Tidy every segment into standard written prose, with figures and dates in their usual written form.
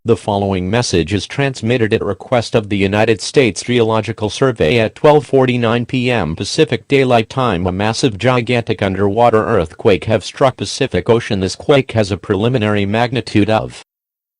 The following message is transmitted at request of the United States Geological Survey at 12:49 p.m. Pacific Daylight Time. A massive gigantic underwater earthquake have struck Pacific Ocean. This quake has a preliminary magnitude of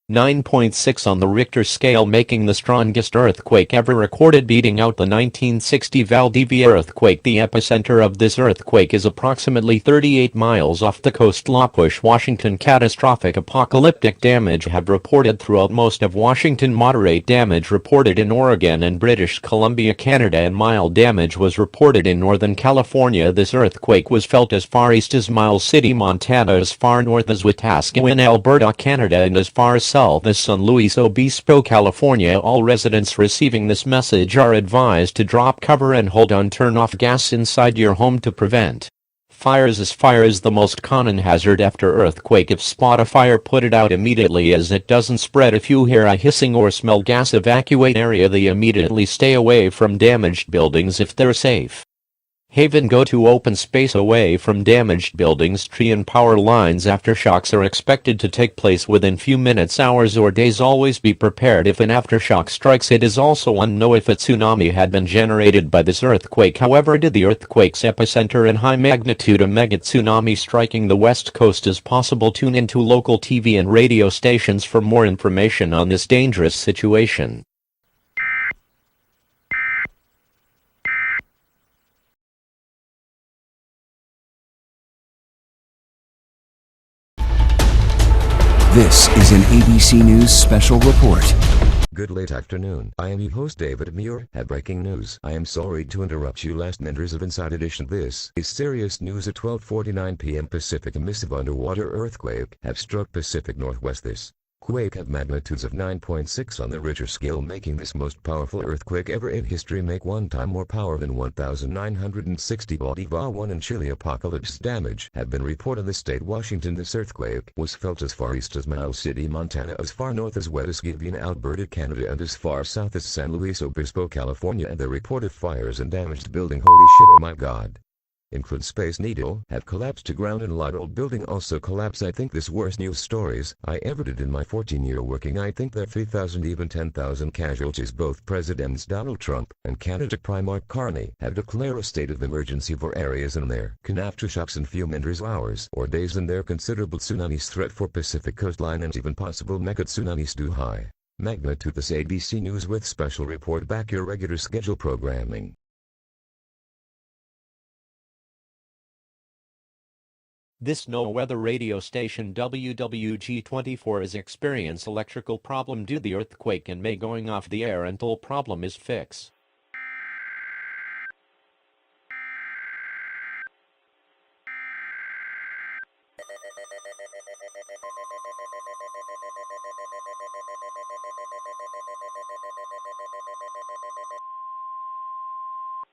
9.6 on the Richter scale, making the strongest earthquake ever recorded, beating out the 1960 Valdivia earthquake. The epicenter of this earthquake is approximately 38 miles off the coast. Lapush, Washington. Catastrophic apocalyptic damage have reported throughout most of Washington. Moderate damage reported in Oregon and British Columbia, Canada, and mild damage was reported in Northern California. This earthquake was felt as far east as Miles City, Montana, as far north as Wetaskiwin, Alberta, Canada, and as far south as San Luis Obispo, California. All residents receiving this message are advised to drop cover and hold on. Turn off gas inside your home to prevent fires, as fire is the most common hazard after earthquake. If spot a fire, put it out immediately as it doesn't spread. If you hear a hissing or smell gas, evacuate area. Immediately stay away from damaged buildings if they're safe. Haven, go to open space away from damaged buildings, tree and power lines. Aftershocks are expected to take place within few minutes, hours, or days. Always be prepared if an aftershock strikes. It is also unknown if a tsunami had been generated by this earthquake. However, did the earthquake's epicenter in high magnitude, a mega tsunami striking the west coast is possible. Tune into local TV and radio stations for more information on this dangerous situation. This is an ABC News special report. Good late afternoon. I am your host David Muir. Have breaking news. I am sorry to interrupt you last members of Inside Edition. This is serious news. At 12:49 p.m. Pacific, a massive underwater earthquake have struck Pacific Northwest. This quake had magnitudes of 9.6 on the Richter scale, making this most powerful earthquake ever in history. Make one time more power than 1960 Valdivia 1 in Chile. Apocalypse damage have been reported in the state Washington. This earthquake was felt as far east as Miles City, Montana, as far north as Wetaskiwin, Alberta, Canada, and as far south as San Luis Obispo, California. And the reported fires and damaged building. Holy shit, oh my god. Include Space Needle have collapsed to ground and lot old building also collapsed. I think this worst news stories I ever did in my 14-year working. I think there 3,000 even 10,000 casualties. Both Presidents Donald Trump and Canada Prime Mark Carney have declared a state of emergency for areas in there can aftershocks in few minutes, hours, or days, and there considerable tsunamis threat for Pacific coastline and even possible mega tsunamis too high magnitude. This ABC News with special report. Back your regular schedule programming. This no-weather radio station WWG-24 is experience electrical problem due to the earthquake and may going off the air until problem is fixed.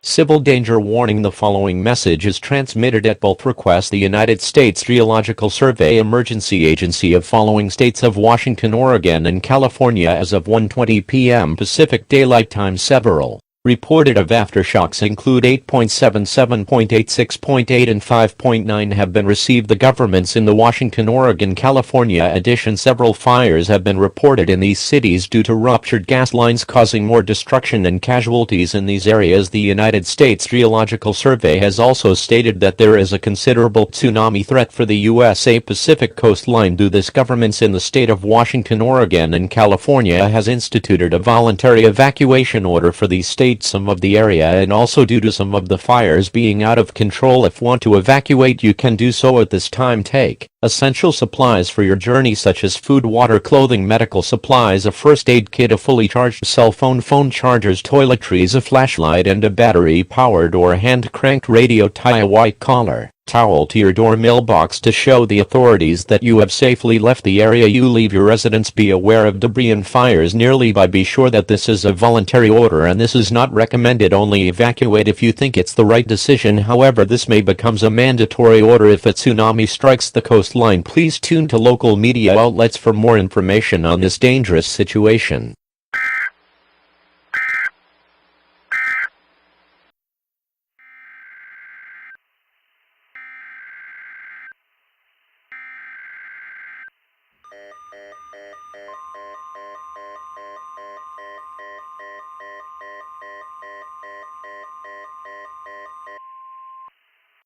Civil danger warning. The following message is transmitted at both requests the United States Geological Survey Emergency Agency of following states of Washington, Oregon, and California as of 1:20 p.m. Pacific Daylight Time. Several reported of aftershocks include 8.7, 7.8, and 5.9 have been received. The governments in the Washington, Oregon, California addition. Several fires have been reported in these cities due to ruptured gas lines causing more destruction and casualties in these areas. The United States Geological Survey has also stated that there is a considerable tsunami threat for the USA Pacific coastline. Due to this, governments in the state of Washington, Oregon, and California has instituted a voluntary evacuation order for these states, some of the area, and also due to some of the fires being out of control. If want to evacuate, you can do so at this time. Take essential supplies for your journey such as food, water, clothing, medical supplies, a first aid kit, a fully charged cell phone, phone chargers, toiletries, a flashlight, and a battery-powered or hand-cranked radio. Tie a white collar towel to your door mailbox to show the authorities that you have safely left the area you leave. Your residents be aware of debris and fires nearby. Be sure that this is a voluntary order and this is not recommended. Only evacuate if you think it's the right decision. However, this may become a mandatory order if a tsunami strikes the coastline. Please tune to local media outlets for more information on this dangerous situation.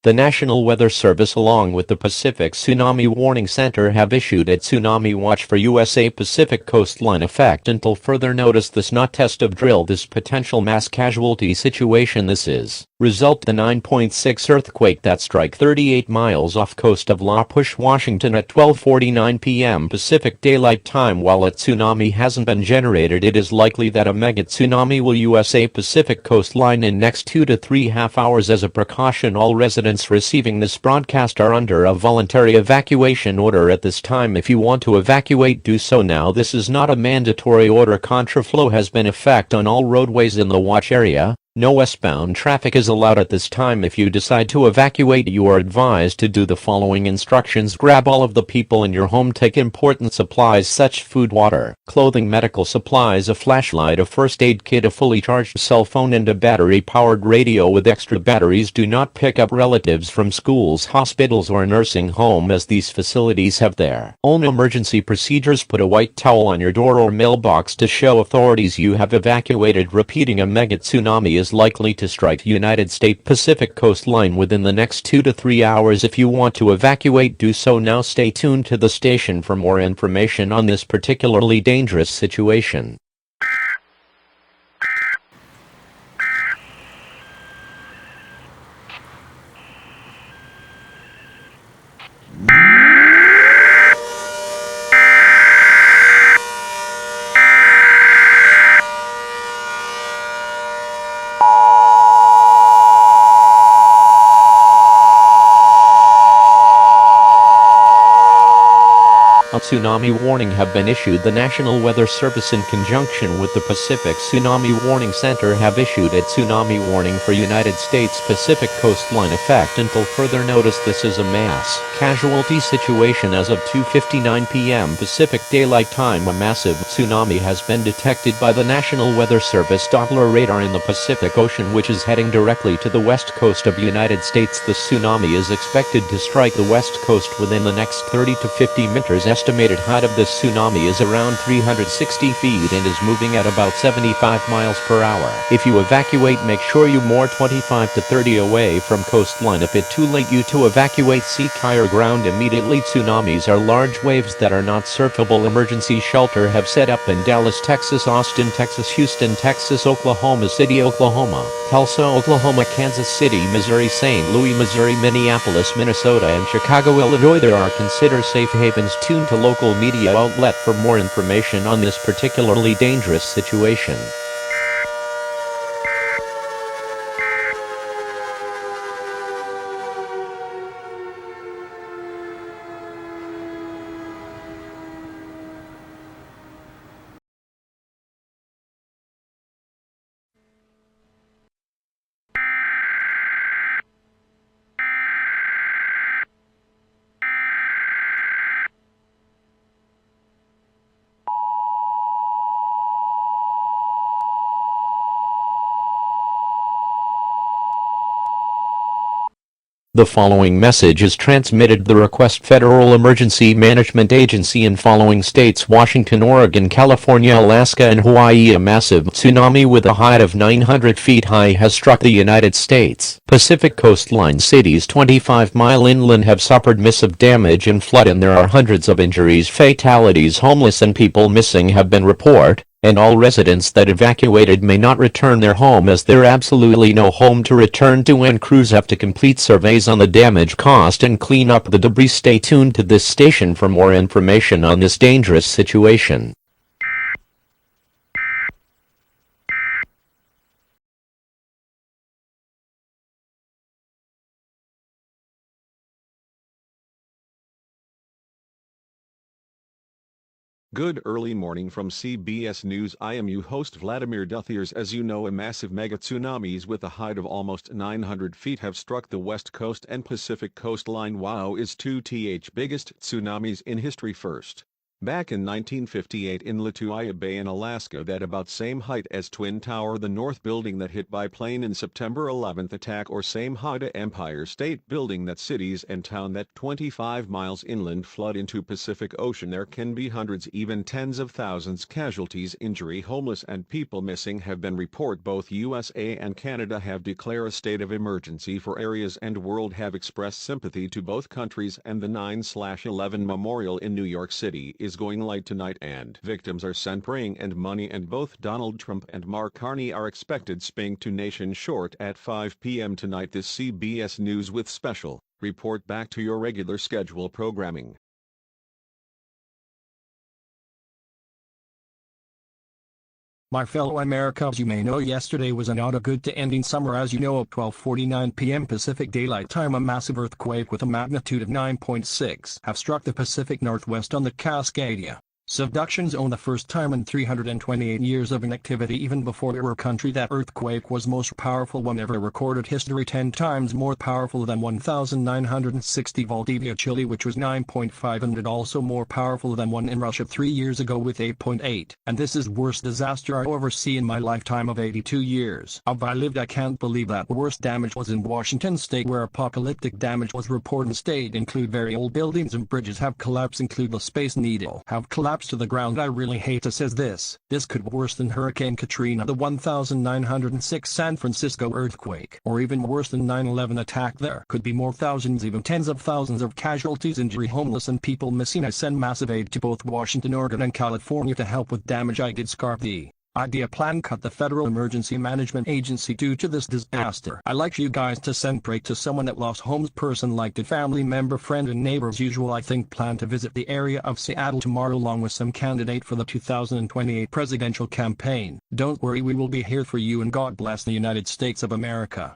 The National Weather Service along with the Pacific Tsunami Warning Center have issued a tsunami watch for USA Pacific coastline effect until further notice. This not test of drill this potential mass casualty situation. This is result the 9.6 earthquake that struck 38 miles off coast of La Push, Washington at 12:49 p.m. Pacific Daylight Time. While a tsunami hasn't been generated, it is likely that a mega tsunami will USA Pacific coastline in next 2 to 3.5 hours. As a precaution, all residents receiving this broadcast are under a voluntary evacuation order at this time. If you want to evacuate, do so now. This is not a mandatory order. Contraflow has been in effect on all roadways in the watch area. No westbound traffic is allowed at this time. If you decide to evacuate, you are advised to do the following instructions. Grab all of the people in your home. Take important supplies such food, water, clothing, medical supplies, a flashlight, a first aid kit, a fully charged cell phone, and a battery-powered radio with extra batteries. Do not pick up relatives from schools, hospitals, or nursing home, as these facilities have their own emergency procedures. Put a white towel on your door or mailbox to show authorities you have evacuated. Repeating, a mega tsunami is likely to strike United States Pacific coastline within the next 2 to 3 hours. If you want to evacuate, do so now. Stay tuned to the station for more information on this particularly dangerous situation. A tsunami warning have been issued. The National Weather Service in conjunction with the Pacific Tsunami Warning Center have issued a tsunami warning for United States Pacific coastline effect until further notice. This is a mass casualty situation. As of 2:59 p.m. Pacific Daylight Time, a massive tsunami has been detected by the National Weather Service Doppler radar in the Pacific Ocean, which is heading directly to the west coast of United States. The tsunami is expected to strike the west coast within the next 30 to 50 meters. Estimated height of this tsunami is around 360 feet and is moving at about 75 miles per hour. If you evacuate, make sure you more 25 to 30 away from coastline. If it's too late you to evacuate, seek higher ground immediately. Tsunamis are large waves that are not surfable. Emergency shelter have set up in Dallas, Texas, Austin, Texas, Houston, Texas, Oklahoma City, Oklahoma, Tulsa, Oklahoma, Kansas City, Missouri, St. Louis, Missouri, Minneapolis, Minnesota, and Chicago, Illinois. There are considered safe havens. Tune to local media outlet for more information on this particularly dangerous situation. The following message is transmitted the request Federal Emergency Management Agency in following states: Washington, Oregon, California, Alaska, and Hawaii. A massive tsunami with a height of 900 feet high has struck the United States Pacific coastline. Cities 25-mile inland have suffered massive damage and flood, and there are hundreds of injuries, fatalities, homeless, and people missing have been reported. And all residents that evacuated may not return their home, as there absolutely no home to return to, and crews have to complete surveys on the damage caused and clean up the debris. Stay tuned to this station for more information on this dangerous situation. Good early morning from CBS News. I am your host Vladimir Duthiers. As you know, a massive mega tsunamis with a height of almost 900 feet have struck the west coast and Pacific coastline. Wow is 2th biggest tsunamis in history. First Back in 1958 in Lituya Bay in Alaska, that about same height as Twin Tower, the north building that hit by plane in September 11th attack, or same height as Empire State Building that cities and town that 25 miles inland flood into Pacific Ocean. There can be hundreds, even tens of thousands casualties, injury, homeless and people missing have been reported. Both USA and Canada have declared a state of emergency for areas, and world have expressed sympathy to both countries, and the 9/11 memorial in New York City is going light tonight, and victims are sent praying and money, and both Donald Trump and Mark Carney are expected speaking to nation short at 5 p.m. tonight. This CBS News with special report back to your regular schedule programming. My fellow Americans, you may know yesterday was not a good to ending summer. As you know, at 12:49 p.m. Pacific Daylight Time, a massive earthquake with a magnitude of 9.6 have struck the Pacific Northwest on the Cascadia subduction zone, the first time in 328 years of inactivity. Even before our country, that earthquake was most powerful one ever recorded history, 10 times more powerful than 1960 Valdivia, Chile, which was 9.5, and also more powerful than one in Russia 3 years ago with 8.8. And this is worst disaster I ever see in my lifetime of 82 years of I lived. I can't believe that worst damage was in Washington state, where apocalyptic damage was reported. State include very old buildings and bridges have collapsed, include the Space Needle have collapsed to the ground. I really hate to say this could be worse than Hurricane Katrina, the 1906 San Francisco earthquake, or even worse than 9/11 attack. There could be more, thousands, even tens of thousands of casualties, injury, homeless and people missing. I send massive aid to both Washington, Oregon and California to help with damage. I did scarf the idea plan cut the Federal Emergency Management Agency due to this disaster. I like you guys to send pray to someone that lost homes, person like it, family member, friend and neighbor. As usual, I think plan to visit the area of Seattle tomorrow along with some candidate for the 2028 presidential campaign. Don't worry, we will be here for you, and God bless the United States of America.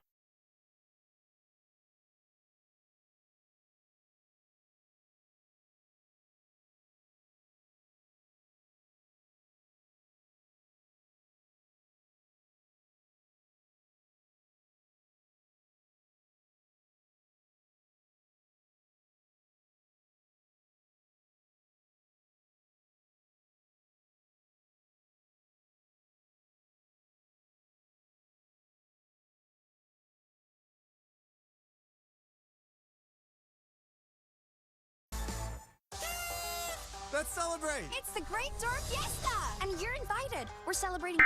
Let's celebrate! It's the Great Door Fiesta! And you're invited. We're celebrating...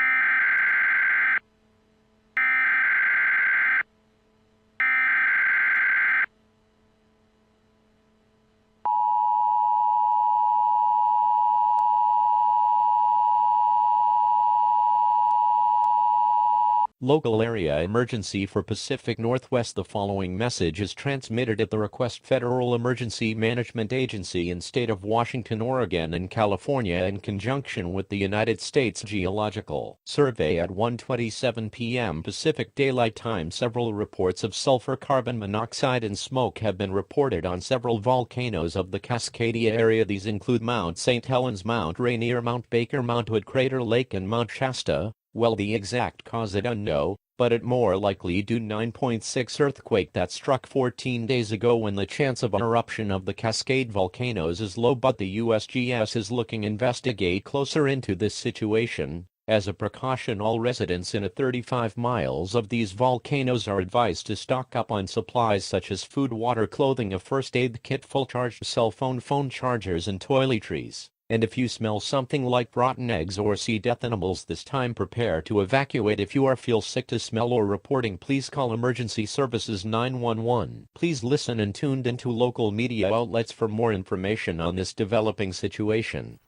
Local area emergency for Pacific Northwest. The following message is transmitted at the request Federal Emergency Management Agency in state of Washington, Oregon and California in conjunction with the United States Geological Survey. At 1:27 p.m. Pacific Daylight Time, several reports of sulfur, carbon monoxide and smoke have been reported on several volcanoes of the Cascadia area. These include Mount St. Helens, Mount Rainier, Mount Baker, Mount Hood, Crater Lake and Mount Shasta. Well, the exact cause is unknown, but it more likely due 9.6 earthquake that struck 14 days ago, when the chance of an eruption of the Cascade volcanoes is low. But the USGS is looking investigate closer into this situation. As a precaution, all residents in 35 miles of these volcanoes are advised to stock up on supplies such as food, water, clothing, a first aid kit, full charged cell phone chargers and toiletries. And if you smell something like rotten eggs or see dead animals this time, prepare to evacuate. If you feel sick to smell or reporting, please call emergency services 911. Please listen and tuned into local media outlets for more information on this developing situation.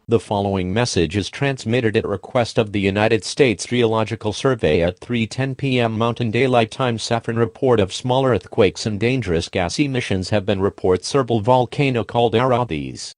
The following message is transmitted at request of the United States Geological Survey at 3:10 p.m. Mountain Daylight Time. Saffron report of small earthquakes and dangerous gas emissions have been reported. Several volcano caldera. These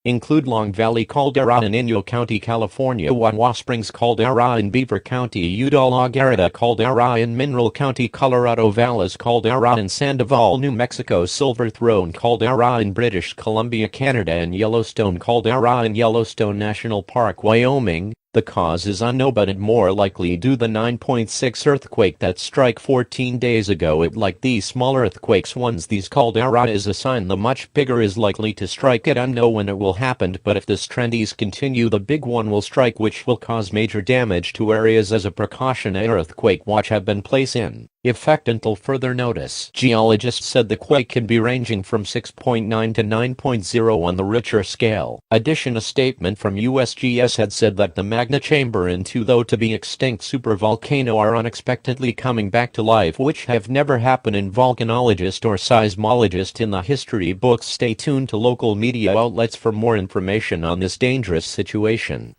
include Long Valley Caldera in Inyo County, California, Wawa Springs Caldera in Beaver County, Udall, La Garita Caldera in Mineral County, Colorado, Valles Caldera in Sandoval, New Mexico, Silver Throne Caldera in British Columbia, Canada, and Yellowstone Caldera in Yellowstone National Park, Wyoming. The cause is unknown, but it more likely due the 9.6 earthquake that struck 14 days ago. It like these small earthquakes once these caldera is a sign the much bigger is likely to strike. It unknown when it will happen, but if this trend is continue, the big one will strike, which will cause major damage to areas. As a precaution, an earthquake watch have been placed in effect until further notice. Geologists said the quake can be ranging from 6.9 to 9.0 on the Richter scale. Addition, a statement from USGS had said that the magna chamber and two though to be extinct supervolcano are unexpectedly coming back to life, which have never happened in volcanologist or seismologist in the history books. Stay tuned to local media outlets for more information on this dangerous situation.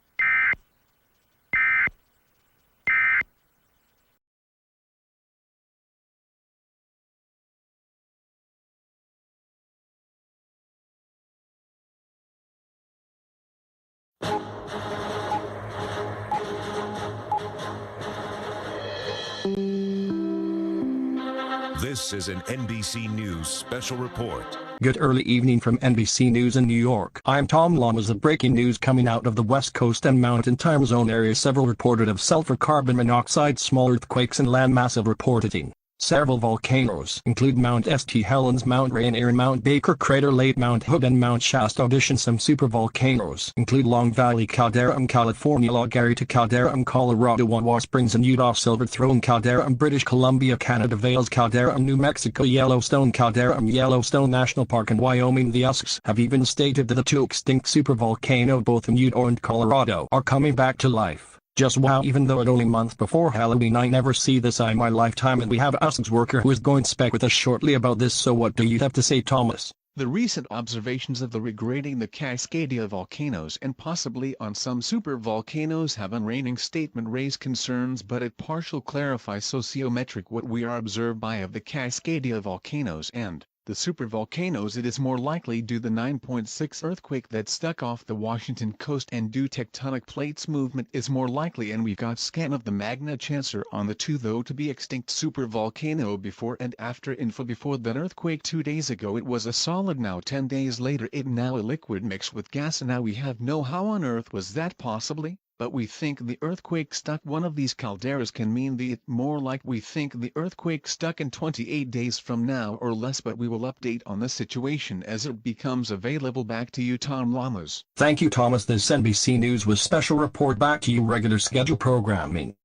This is an NBC News special report. Good early evening from NBC News in New York. I'm Tom Lamas. The breaking news coming out of the West Coast and Mountain Time Zone area. Several reported of sulfur carbon monoxide, small earthquakes and landmass of reporting. Several volcanoes include Mount St. Helens, Mount Rainier, Mount Baker, Crater Lake, Mount Hood and Mount Shasta. Addition, some supervolcanoes include Long Valley Caldera, California, La Garita Caldera, Colorado, Wawa Springs and Utah, Silver Throne Caldera, British Columbia, Canada, Valles Caldera, New Mexico, Yellowstone Caldera, Yellowstone National Park and Wyoming. The USGS have even stated that the two extinct supervolcanoes, both in Utah and Colorado, are coming back to life. Just wow, even though it only month before Halloween. I never see this in my lifetime, and we have USGS worker who is going to speak with us shortly about this. So what do you have to say, Thomas? The recent observations of the regrading the Cascadia volcanoes and possibly on some supervolcanoes have an reigning statement raised concerns, but it partial clarifies sociometric what we are observed by of the Cascadia volcanoes and the supervolcanoes. It is more likely due the 9.6 earthquake that stuck off the Washington coast, and due tectonic plates movement is more likely, and we got scan of the magna chancer on the two though to be extinct supervolcano before and after info. Before that earthquake 2 days ago it was a solid, now 10 days later it now a liquid mixed with gas, and now we have no how on earth was that possibly, but we think the earthquake stuck one of these calderas can mean the more like we think the earthquake stuck in 28 days from now or less, but we will update on the situation as it becomes available. Back to you, Tom Lamas. Thank you, Thomas. This NBC News was special report. Back to you, regular schedule programming.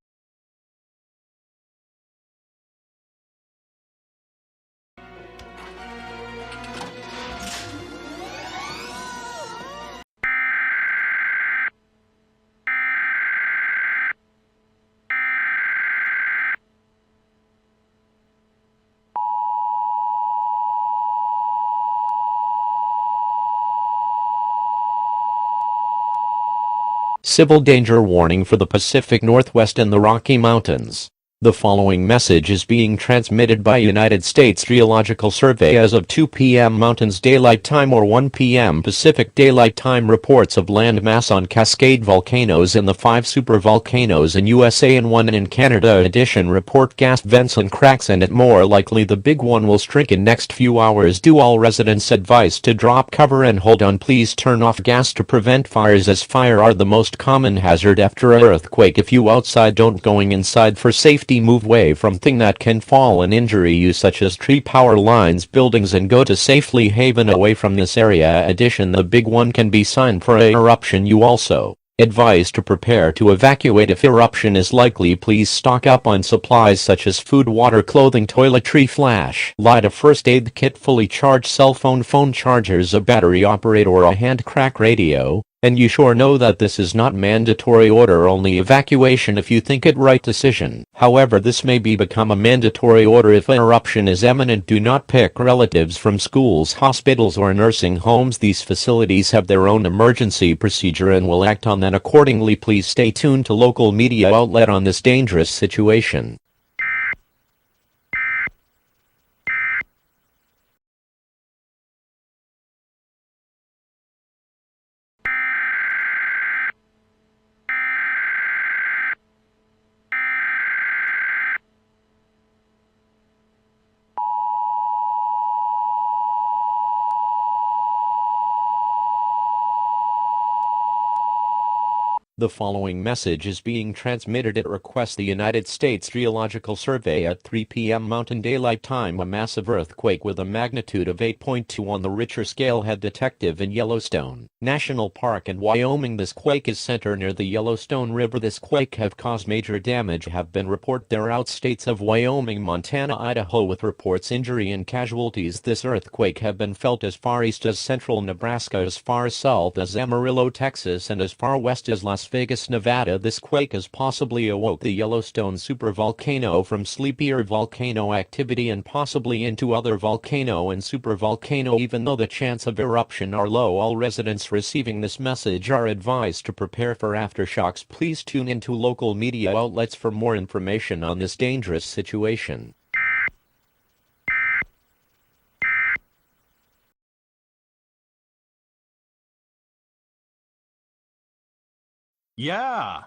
Civil danger warning for the Pacific Northwest and the Rocky Mountains. The following message is being transmitted by United States Geological Survey as of 2 p.m. Mountains Daylight Time or 1 p.m. Pacific Daylight Time. Reports of landmass on Cascade volcanoes in the 5 supervolcanoes in USA and 1 in Canada. Addition, report gas vents and cracks, and it more likely the big one will shrink in next few hours. Do all residents advised to drop cover and hold on. Please turn off gas to prevent fires, as fire are the most common hazard after an earthquake. If you outside, don't going inside for safety. Move away from thing that can fall and injury you, such as tree, power lines, buildings, and go to safely haven away from this area. Addition, the big one can be sign for a eruption. You also advised to prepare to evacuate if eruption is likely. Please stock up on supplies such as food, water, clothing, toiletry, flashlight, a first aid kit, fully charged cell phone, phone chargers, a battery operator or a hand crack radio, And you sure know that this is not mandatory order, only evacuation if you think it right decision. However, this may become a mandatory order if an eruption is imminent. Do not pick relatives from schools, hospitals or nursing homes. These facilities have their own emergency procedure and will act on that accordingly. Please stay tuned to local media outlet on this dangerous situation. The following message is being transmitted at request of the United States Geological Survey at 3 p.m. Mountain Daylight Time. A massive earthquake with a magnitude of 8.2 on the Richter scale had detected in Yellowstone National Park in Wyoming. This quake is centered near the Yellowstone River. This quake have caused major damage. Have been reported throughout states of Wyoming, Montana, Idaho, with reports injury and casualties. This earthquake have been felt as far east as central Nebraska, as far south as Amarillo, Texas, and as far west as Las Vegas, Nevada. This quake has possibly awoke the Yellowstone supervolcano from sleepier volcano activity and possibly into other volcano and supervolcano. Even though the chance of eruption are low, all residents receiving this message are advised to prepare for aftershocks. Please tune into local media outlets for more information on this dangerous situation. Yeah!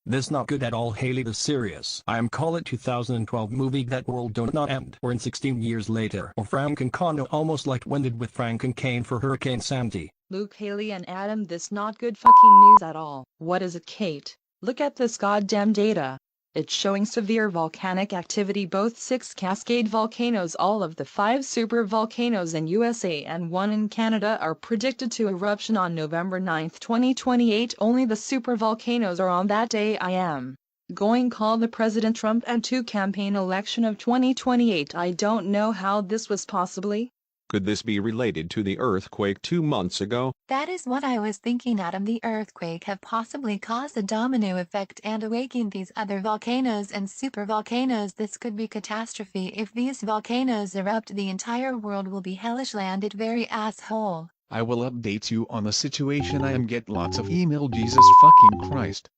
This not good at all. Haley the serious. I am call it 2012 movie That World Don't Not End, or in 16 years later, or Frank and Condo, almost like when did with Frank and Kane for Hurricane Sandy. Luke, Haley and Adam, this not good fucking news at all. What is it, Kate? Look at this goddamn data. It's showing severe volcanic activity. Both 6 Cascade volcanoes, all of the 5 super volcanoes in USA and 1 in Canada, are predicted to eruption on November 9, 2028. Only the super volcanoes are on that day. I am going call the President Trump and 2 campaign election of 2028. I don't know how this was possibly. Could this be related to the earthquake 2 months ago? That is what I was thinking, Adam. The earthquake have possibly caused a domino effect and awakened these other volcanoes and supervolcanoes. This could be catastrophe. If these volcanoes erupt, the entire world will be hellish landed. Very asshole. I will update you on the situation. I am get lots of email. Jesus fucking Christ.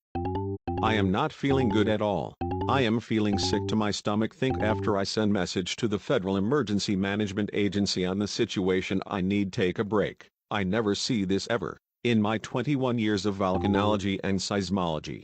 I am not feeling good at all. I am feeling sick to my stomach. Think after I send message to the Federal Emergency Management Agency on the situation. I need take a break. I never see this ever in my 21 years of volcanology and seismology.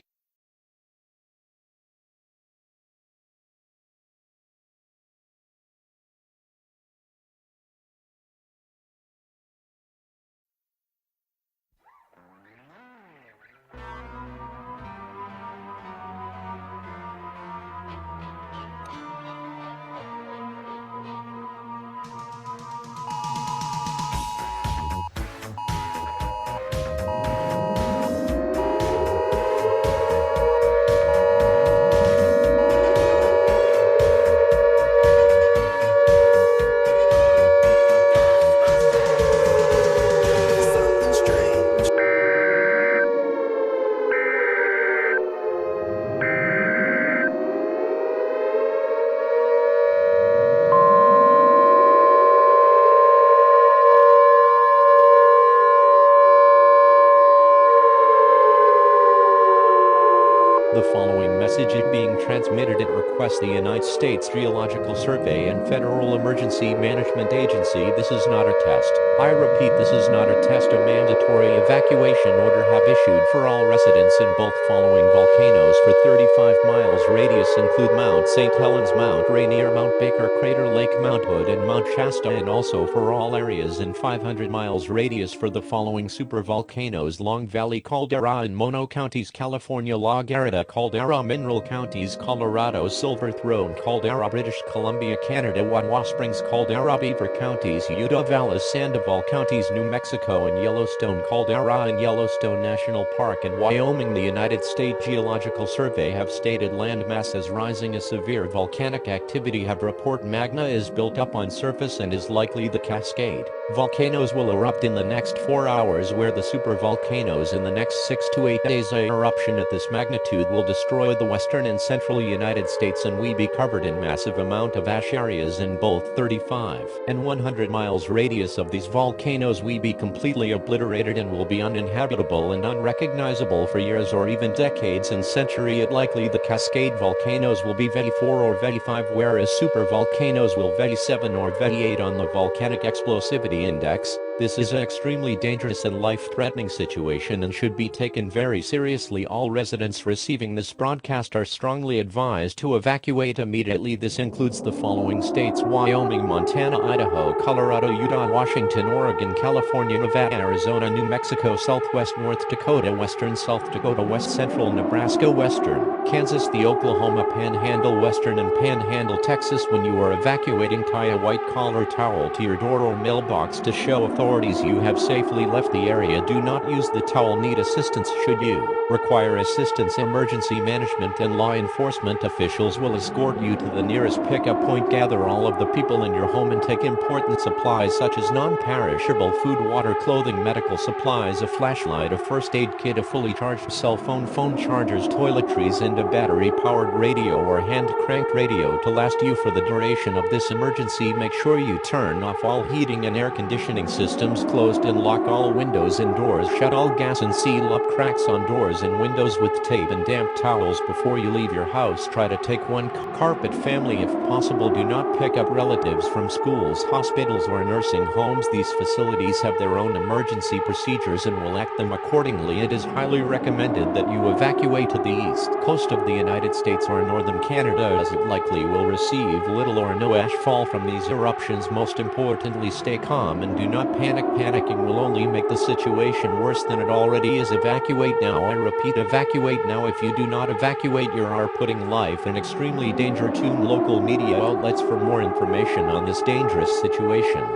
The following message is being transmitted at request the United States Geological Survey and Federal Emergency Management Agency. This is not a test. I repeat, this is not a test. A mandatory evacuation order have issued for all residents in both following volcanoes for 35 miles radius include Mount St. Helens, Mount Rainier, Mount Baker, Crater Lake, Mount Hood and Mount Shasta, and also for all areas in 500 miles radius for the following supervolcanoes: Long Valley Caldera in Mono Counties, California, La Garita Nevada caldera, Mineral Counties Colorado, Silver Throne caldera, British Columbia Canada, Wawa Springs caldera, Beaver Counties Utah, Valles, Sandoval Counties New Mexico, and Yellowstone caldera in Yellowstone National Park and Wyoming. The United States Geological Survey have stated land mass is rising as severe volcanic activity have report magma is built up on surface and is likely the Cascade. Volcanoes will erupt in the next 4 hours, where the supervolcanoes in the next 6 to 8 days. A eruption at this magnitude will destroy the western and central United States and we be covered in massive amount of ash areas in both 35 and 100 miles radius of these volcanoes. We be completely obliterated and will be uninhabitable and unrecognizable for years or even decades and century. It likely the Cascade volcanoes will be VE 4 or VE 5, whereas supervolcanoes will VE 7 or VE 8 on the volcanic explosivity index. This is an extremely dangerous and life-threatening situation and should be taken very seriously. All residents receiving this broadcast are strongly advised to evacuate immediately. This includes the following states: Wyoming, Montana, Idaho, Colorado, Utah, Washington, Oregon, California, Nevada, Arizona, New Mexico, Southwest North Dakota, Western South Dakota, West Central Nebraska, Western Kansas, the Oklahoma Panhandle, Western and Panhandle, Texas. When you are evacuating, tie a white collar towel to your door or mailbox to show authorities you have safely left the area. Do not use the towel. Need assistance should you require assistance. Emergency management and law enforcement officials will escort you to the nearest pickup point. Gather all of the people in your home and take important supplies such as non-perishable food, water, clothing, medical supplies, a flashlight, a first aid kit, a fully charged cell phone, phone chargers, toiletries, and a battery-powered radio or hand-cranked radio to last you for the duration of this emergency. Make sure you turn off all heating and air conditioning systems, closed and lock all windows and doors, shut all gas and seal up cracks on doors and windows with tape and damp towels before you leave your house. Try to take one carpet family if possible. Do not pick up relatives from schools, hospitals, or nursing homes. These facilities have their own emergency procedures and will act them accordingly. It is highly recommended that you evacuate to the east coast of the United States or northern Canada, as it likely will receive little or no ash fall from these eruptions. Most importantly, stay calm and do not panic. Panicking will only make the situation worse than it already is. Evacuate now. I repeat, evacuate now. If you do not evacuate, you are putting life in extremely danger. Tune local media outlets for more information on this dangerous situation.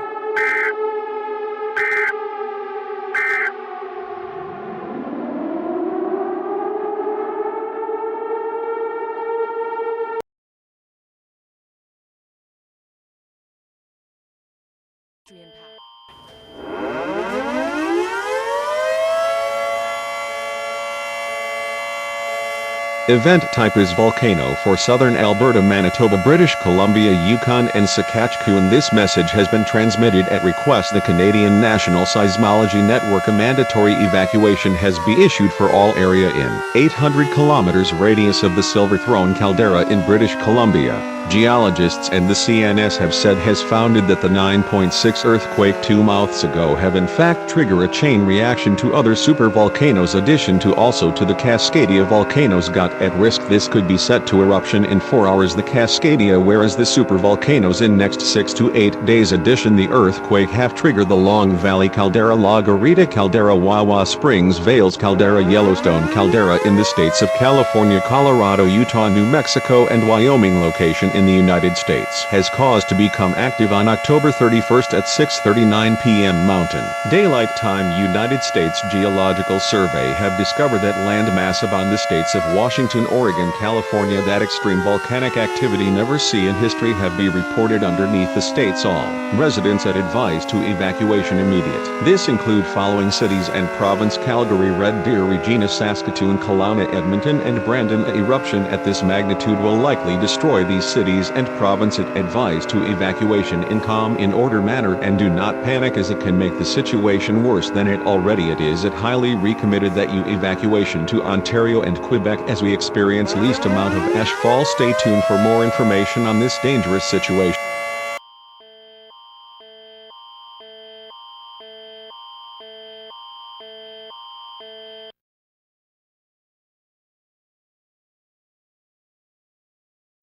Event type is volcano for southern Alberta, Manitoba, British Columbia, Yukon, and Saskatchewan. This message has been transmitted at request the Canadian National Seismology Network. A mandatory evacuation has been issued for all area in 800 kilometers radius of the Silver Throne caldera in British Columbia. Geologists and the CNS have said has founded that the 9.6 earthquake 2 months ago have in fact triggered a chain reaction to other supervolcanoes, addition to also to the Cascadia volcanoes got at risk. This could be set to eruption in 4 hours, the Cascadia, whereas the supervolcanoes in next 6 to 8 days. Addition, the earthquake have triggered the Long Valley caldera, La Garita caldera, Wawa Springs Vales caldera, Yellowstone caldera in the states of California, Colorado, Utah, New Mexico, and Wyoming. Location in the United States has caused to become active on October 31st at 6:39 p.m. Mountain Daylight Time. United States Geological Survey have discovered that land mass upon the states of Washington, Oregon, California that extreme volcanic activity never seen in history have been reported underneath the states. All residents are advised to evacuation immediate. This include following cities and province: Calgary, Red Deer, Regina, Saskatoon, Kelowna, Edmonton, and Brandon. A eruption at this magnitude will likely destroy these cities and provinces. Advised to evacuation in calm, in order manner, and do not panic, as it can make the situation worse than it already it is. It highly recommended that you evacuation to Ontario and Quebec as we experience least amount of ash fall. Stay tuned for more information on this dangerous situation.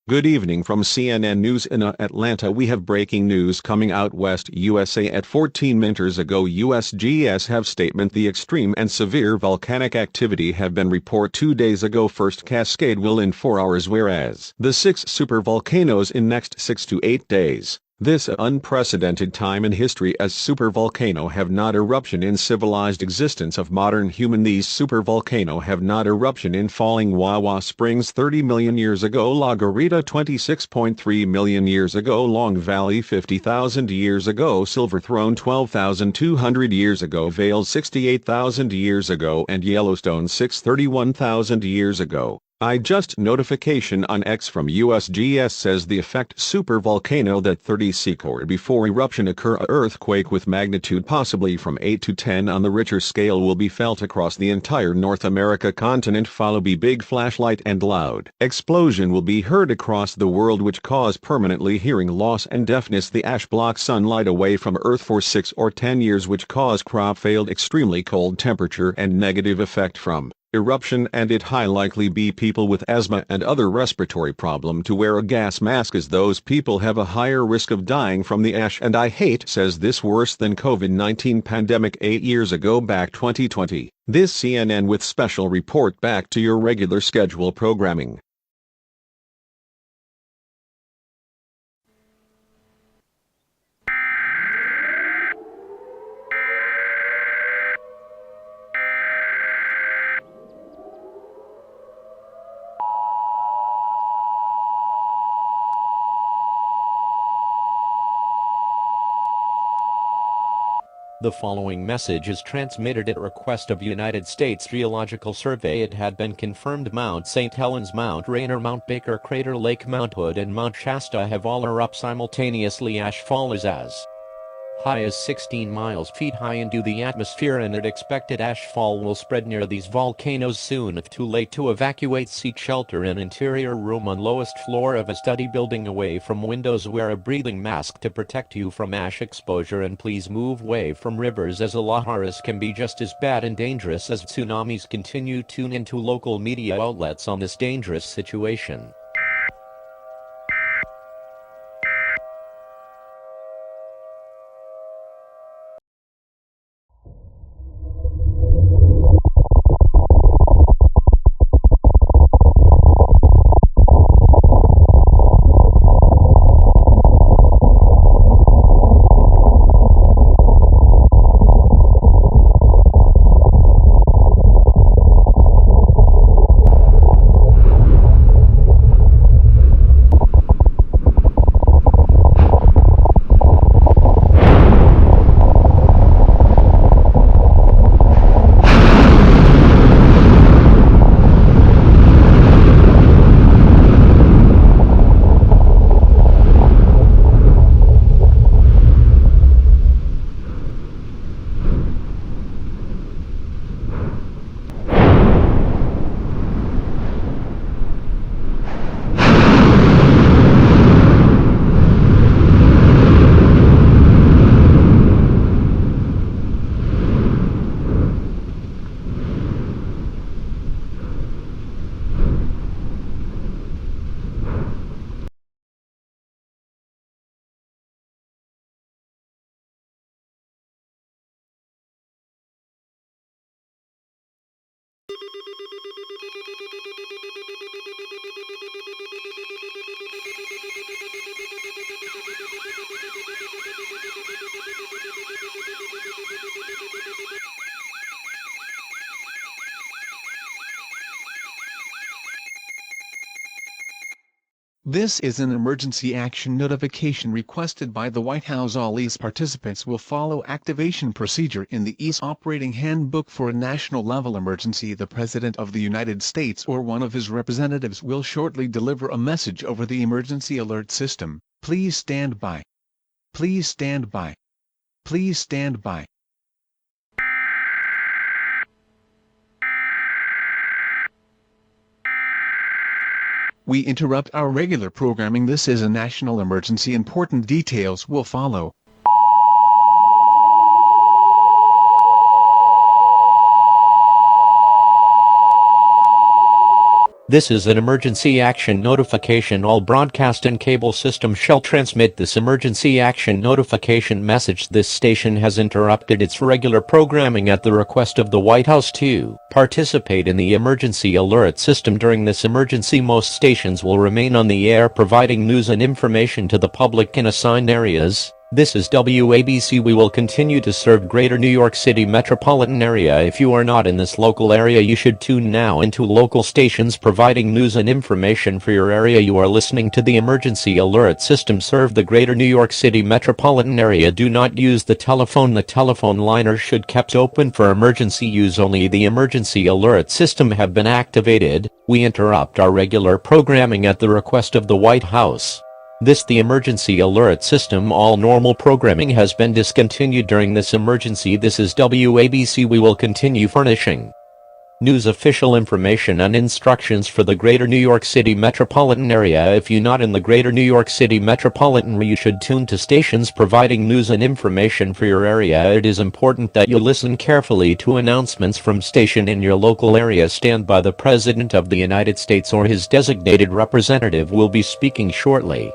Good evening from CNN News in Atlanta. We have breaking news coming out West USA at 14 minutes ago. USGS have statement the extreme and severe volcanic activity have been report 2 days ago. First cascade will in 4 hours, whereas the 6 super volcanoes in next 6 to 8 days. This unprecedented time in history as supervolcano have not eruption in civilized existence of modern human. These supervolcano have not eruption in falling Wawa Springs 30 million years ago, La Garita 26.3 million years ago, Long Valley 50,000 years ago, Silver Throne 12,200 years ago, Vail 68,000 years ago, and Yellowstone 631,000 years ago. I just notification on X from USGS says the effect supervolcano that 30 seconds before eruption occur a earthquake with magnitude possibly from 8 to 10 on the Richter scale will be felt across the entire North America continent, follow by big flashlight and loud explosion will be heard across the world which cause permanently hearing loss and deafness. The ash blocks sunlight away from Earth for 6 or 10 years which cause crop failed, extremely cold temperature and negative effect from eruption, and it high likely be people with asthma and other respiratory problem to wear a gas mask as those people have a higher risk of dying from the ash. And I hate says this worse than COVID-19 pandemic 8 years ago back 2020. This CNN with special report. Back to your regular schedule programming. The following message is transmitted at request of United States Geological Survey. It had been confirmed Mount St. Helens, Mount Rainier, Mount Baker, Crater Lake, Mount Hood and Mount Shasta have all erupted simultaneously. Ash fall is as high as 16 miles feet high into the atmosphere, and it expected ash fall will spread near these volcanoes soon. If too late to evacuate, seek shelter in interior room on lowest floor of a study building away from windows. Wear a breathing mask to protect you from ash exposure, and please move away from rivers as Alaharas can be just as bad and dangerous as tsunamis. Continue tune into local media outlets on this dangerous situation. This is an emergency action notification requested by the White House. All EAS participants will follow activation procedure in the EAS Operating Handbook for a national level emergency. The President of the United States or one of his representatives will shortly deliver a message over the emergency alert system. Please stand by. Please stand by. Please stand by. We interrupt our regular programming. This is a national emergency. Important details will follow. This is an emergency action notification. All broadcast and cable systems shall transmit this emergency action notification message. This station has interrupted its regular programming at the request of the White House to participate in the emergency alert system. During this emergency, most stations will remain on the air providing news and information to the public in assigned areas. This is WABC. We will continue to serve Greater New York City metropolitan area. If you are not in this local area, you should tune now into local stations providing news and information for your area. You are listening to the emergency alert system. Serve the Greater New York City metropolitan area. Do not use the telephone. The telephone lines should kept open for emergency use only. The emergency alert system have been activated. We interrupt our regular programming at the request of the White House. The emergency alert system. All normal programming has been discontinued during this emergency. This is WABC. We will continue furnishing news, official information and instructions for the Greater New York City metropolitan area. If you're not in the Greater New York City metropolitan area, you should tune to stations providing news and information for your area. It is important that you listen carefully to announcements from station in your local area. Stand by. The President of the United States or his designated representative will be speaking shortly.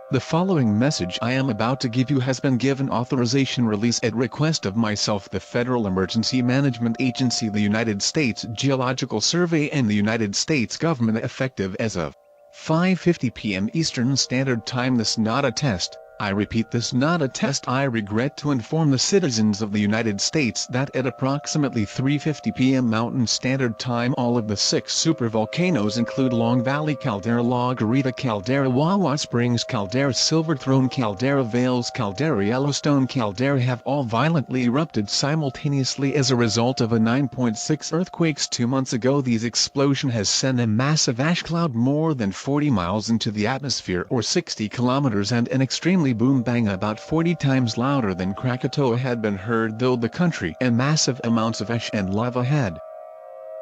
The following message I am about to give you has been given authorization release at request of myself, the Federal Emergency Management Agency, the United States Geological Survey, and the United States government, effective as of 5:50 p.m. Eastern Standard Time. This not a test. I repeat, this not a test. I regret to inform the citizens of the United States that at approximately 3:50 p.m. Mountain Standard Time, all of the 6 supervolcanoes include Long Valley Caldera, La Garita Caldera, Wawa Springs Caldera, Silver Throne Caldera, Vales Caldera, Yellowstone Caldera have all violently erupted simultaneously as a result of a 9.6 earthquakes 2 months ago. These explosion has sent a massive ash cloud more than 40 miles into the atmosphere, or 60 kilometers, and an extremely boom bang about 40 times louder than Krakatoa had been heard, though the country and massive amounts of ash and lava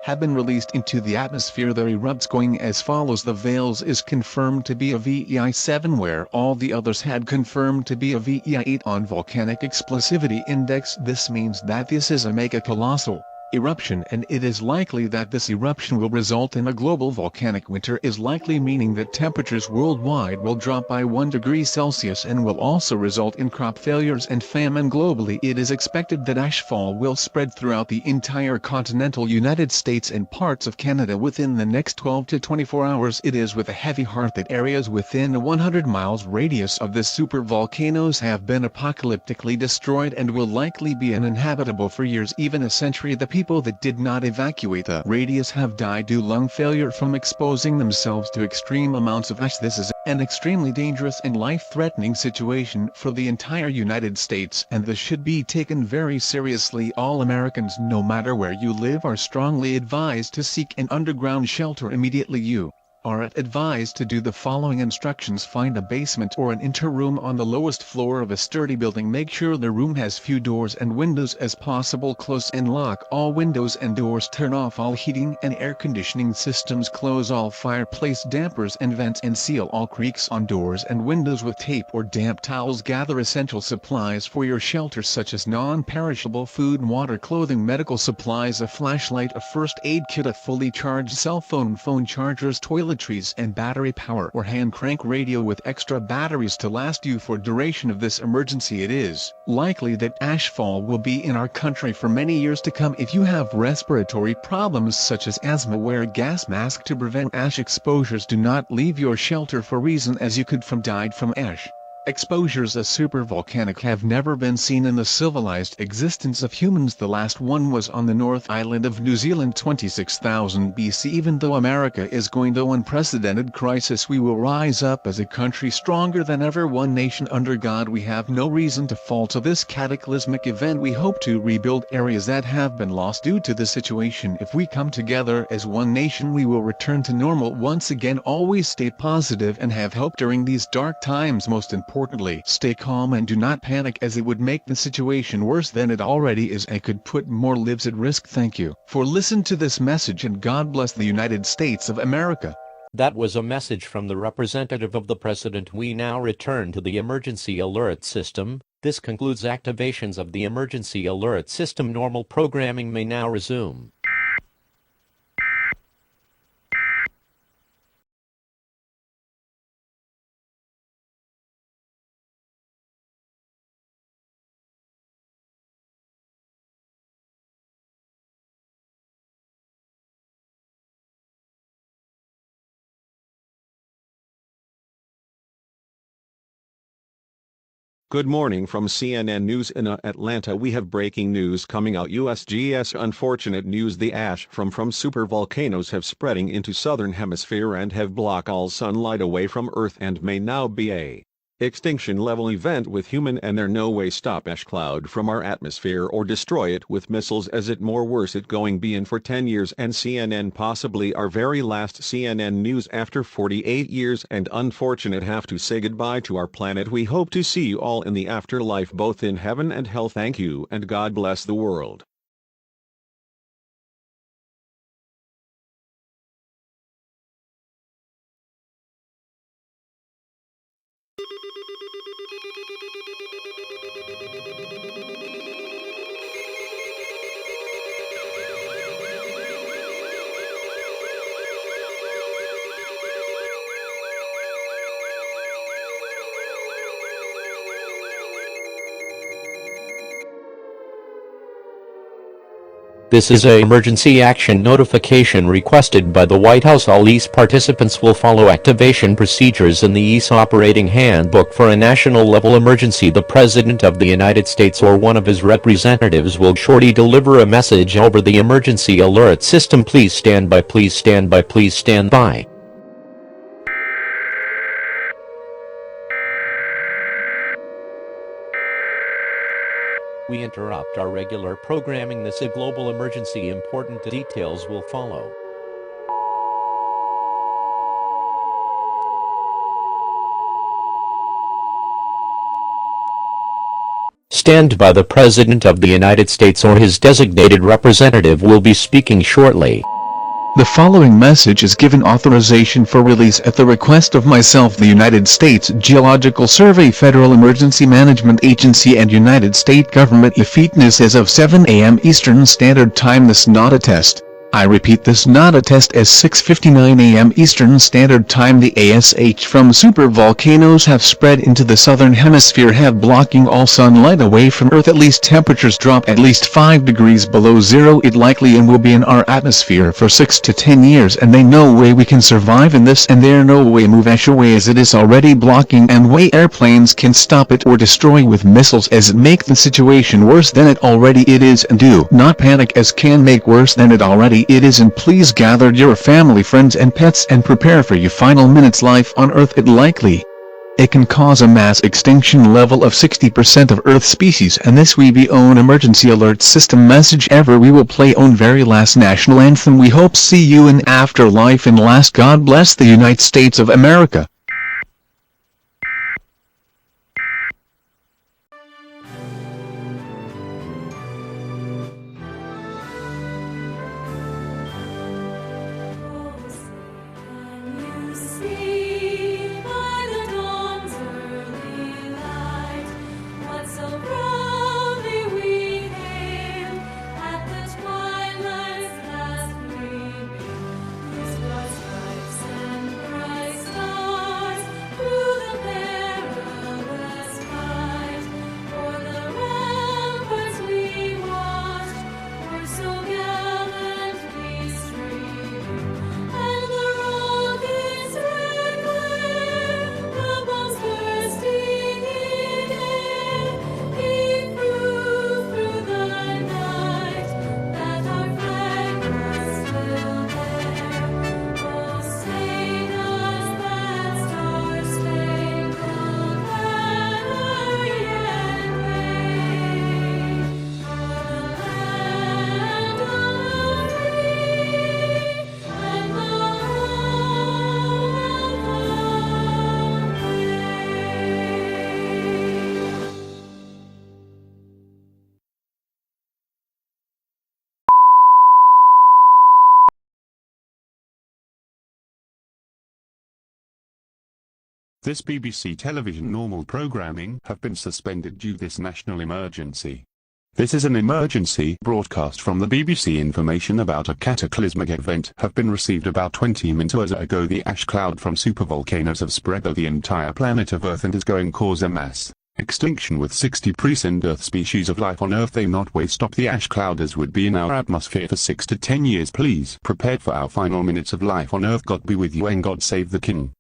have been released into the atmosphere. Their erupts going as follows. The Vales is confirmed to be a VEI 7, where all the others had confirmed to be a VEI 8 on volcanic explosivity index. This means that this is a mega colossal eruption, and it is likely that this eruption will result in a global volcanic winter, is likely, meaning that temperatures worldwide will drop by 1 degree Celsius and will also result in crop failures and famine globally. It is expected that ashfall will spread throughout the entire continental United States and parts of Canada within the next 12 to 24 hours. It is with a heavy heart that areas within a 100 miles radius of this supervolcanoes have been apocalyptically destroyed and will likely be uninhabitable for years, even a century. The people that did not evacuate the radius have died due lung failure from exposing themselves to extreme amounts of ash. This is an extremely dangerous and life-threatening situation for the entire United States, and this should be taken very seriously. All Americans, no matter where you live, are strongly advised to seek an underground shelter immediately. You are advised to do the following instructions. Find a basement or an interroom on the lowest floor of a sturdy building. Make sure the room has few doors and windows as possible. Close and lock all windows and doors. Turn off all heating and air conditioning systems. Close all fireplace dampers and vents, and seal all creaks on doors and windows with tape or damp towels. Gather essential supplies for your shelter, such as non-perishable food and water, clothing, medical supplies, a flashlight, a first aid kit, a fully charged cell phone, phone chargers, toiletries, and battery power or hand crank radio with extra batteries to last you for duration of this emergency. It is likely that ashfall will be in our country for many years to come. If you have respiratory problems such as asthma, wear a gas mask to prevent ash exposures. Do not leave your shelter for reason as you could died from ash exposures. A supervolcanic have never been seen in the civilized existence of humans. The last one was on the North Island of New Zealand 26,000 BC. Even though America is going through unprecedented crisis, we will rise up as a country stronger than ever, one nation under God. We have no reason to fall to this cataclysmic event. We hope to rebuild areas that have been lost due to the situation. If we come together as one nation, we will return to normal once again. Always stay positive and have hope during these dark times. Most importantly, stay calm and do not panic, as it would make the situation worse than it already is and could put more lives at risk. Thank you for listening to this message, and God bless the United States of America. That was a message from the representative of the President. We now return to the emergency alert system. This concludes activations of the emergency alert system. Normal programming may now resume. Good morning from CNN News in Atlanta. We have breaking news coming out. USGS unfortunate news. The ash from supervolcanoes have spreading into southern hemisphere and have blocked all sunlight away from Earth and may now be a extinction level event with human and there no way stop ash cloud from our atmosphere or destroy it with missiles as it more worse it going be in for 10 years and CNN possibly our very last CNN news after 48 years and unfortunate have to say goodbye to our planet. We hope to see you all in the afterlife both in heaven and hell. Thank you and God bless the world. This is a emergency action notification requested by the White House. All EAS participants will follow activation procedures in the EAS operating handbook for a national level emergency. The President of the United States or one of his representatives will shortly deliver a message over the emergency alert system. Please stand by, please stand by, please stand by. We interrupt our regular programming. This is a global emergency. Important details will follow. Stand by. The President of the United States or his designated representative will be speaking shortly. The following message is given authorization for release at the request of myself, the United States Geological Survey, Federal Emergency Management Agency, and United States Government. If fitness as of 7 a.m. Eastern Standard Time. This not a test. I repeat, this not a test. As 6:59 a.m. Eastern Standard Time, the ash from supervolcanoes have spread into the southern hemisphere, have blocking all sunlight away from Earth. At least temperatures drop at least 5 degrees below zero. It likely and will be in our atmosphere for 6 to 10 years, and they no way we can survive in this, and there no way move ash away as it is already blocking, and way airplanes can stop it or destroy with missiles as it make the situation worse than it already it is, and do not panic as can make worse than it already it is. And please gather your family, friends and pets and prepare for your final minutes life on Earth. It can cause a mass extinction level of 60% of Earth species, and this we be own emergency alert system message ever. We will play own very last national anthem. We hope see you in afterlife and last. God bless the United States of America. This BBC television normal programming have been suspended due to this national emergency. This is an emergency broadcast from the BBC. Information about a cataclysmic event have been received about 20 minutes ago. The ash cloud from supervolcanoes have spread over the entire planet of Earth and is going to cause a mass extinction with 60% Earth species of life on Earth. They not way stop the ash cloud as would be in our atmosphere for 6 to 10 years. Please prepare for our final minutes of life on Earth. God be with you and God save the King.